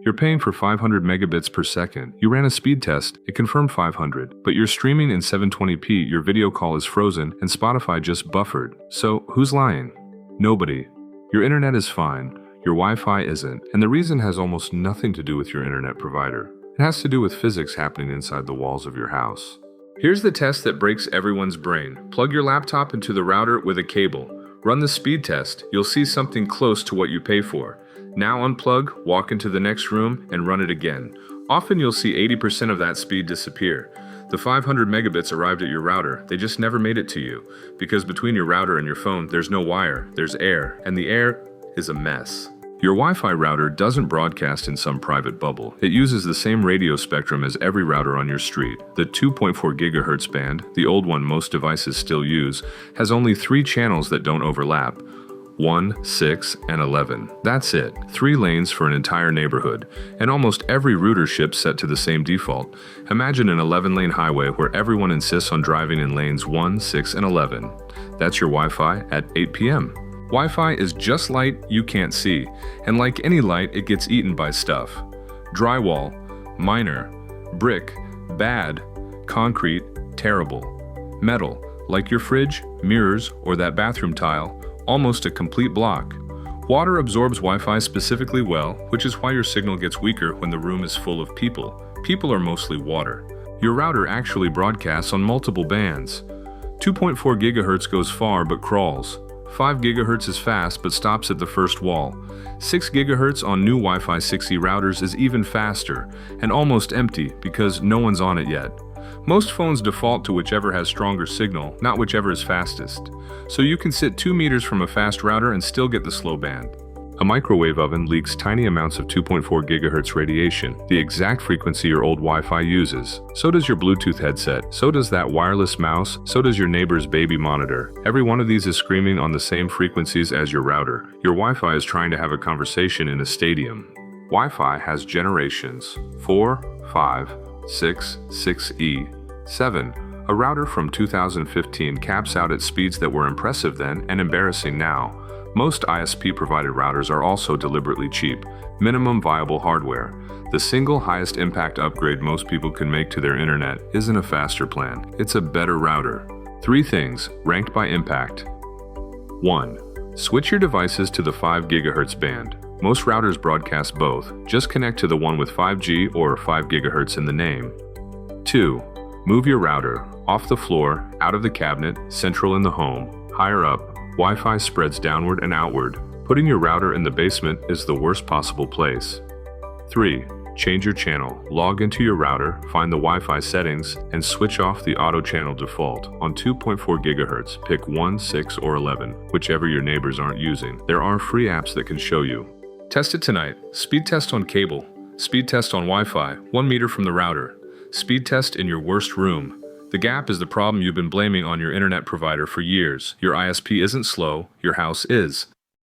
You're paying for 500 megabits per second. You ran a speed test. It confirmed 500. But you're streaming in 720p, your video call is frozen, and Spotify just buffered. So, who's lying? Nobody. Your internet is fine. Your Wi-Fi isn't. And the reason has almost nothing to do with your internet provider. It has to do with physics happening inside the walls of your house. Here's the test that breaks everyone's brain. Plug your laptop into the router with a cable. Run the speed test. You'll see something close to what you pay for. Now unplug, walk into the next room, and run it again. Often you'll see 80% of that speed disappear. The 500 megabits arrived at your router. They just never made it to you. Because between your router and your phone, there's no wire, there's air, and the air is a mess. Your Wi-Fi router doesn't broadcast in some private bubble. It uses the same radio spectrum as every router on your street. The 2.4 gigahertz band, the old one most devices still use, has only 3 channels that don't overlap. 1, 6, and 11. That's it. 3 lanes for an entire neighborhood. And almost every router ships set to the same default. Imagine an 11-lane highway where everyone insists on driving in lanes 1, 6, and 11. That's your Wi-Fi at 8 p.m. Wi-Fi is just light you can't see, and like any light, it gets eaten by stuff. Drywall, minor. Brick, bad. Concrete, terrible. Metal, like your fridge, mirrors, or that bathroom tile, almost a complete block. Water absorbs Wi-Fi specifically well, which is why your signal gets weaker when the room is full of people. People are mostly water. Your router actually broadcasts on multiple bands. 2.4 gigahertz goes far but crawls. 5 gigahertz is fast but stops at the first wall. 6 gigahertz on new Wi-Fi 6E routers is even faster and almost empty because no one's on it yet. Most phones default to whichever has stronger signal, not whichever is fastest. So you can sit 2 meters from a fast router and still get the slow band. A microwave oven leaks tiny amounts of 2.4 gigahertz radiation, the exact frequency your old Wi-Fi uses. So does your Bluetooth headset, so does that wireless mouse, so does your neighbor's baby monitor. Every one of these is screaming on the same frequencies as your router. Your Wi-Fi is trying to have a conversation in a stadium. Wi-Fi has generations: 4, 5, 6, 6E, 7. A router from 2015 caps out at speeds that were impressive then and embarrassing now. Most ISP-provided routers are also deliberately cheap, minimum viable hardware. The single highest impact upgrade most people can make to their internet isn't a faster plan, it's a better router. 3 things, ranked by impact. 1. Switch your devices to the 5 GHz band. Most routers broadcast both, just connect to the one with 5G or 5 GHz in the name. 2. Move your router, off the floor, out of the cabinet, central in the home, higher up. Wi-Fi spreads downward and outward. Putting your router in the basement is the worst possible place. 3. Change your channel. Log into your router, find the Wi-Fi settings, and switch off the auto channel default. On 2.4 GHz, pick 1, 6, or 11, whichever your neighbors aren't using. There are free apps that can show you. Test it tonight. Speed test on cable. Speed test on Wi-Fi, 1 meter from the router. Speed test in your worst room. The gap is the problem you've been blaming on your internet provider for years. Your ISP isn't slow, your house is.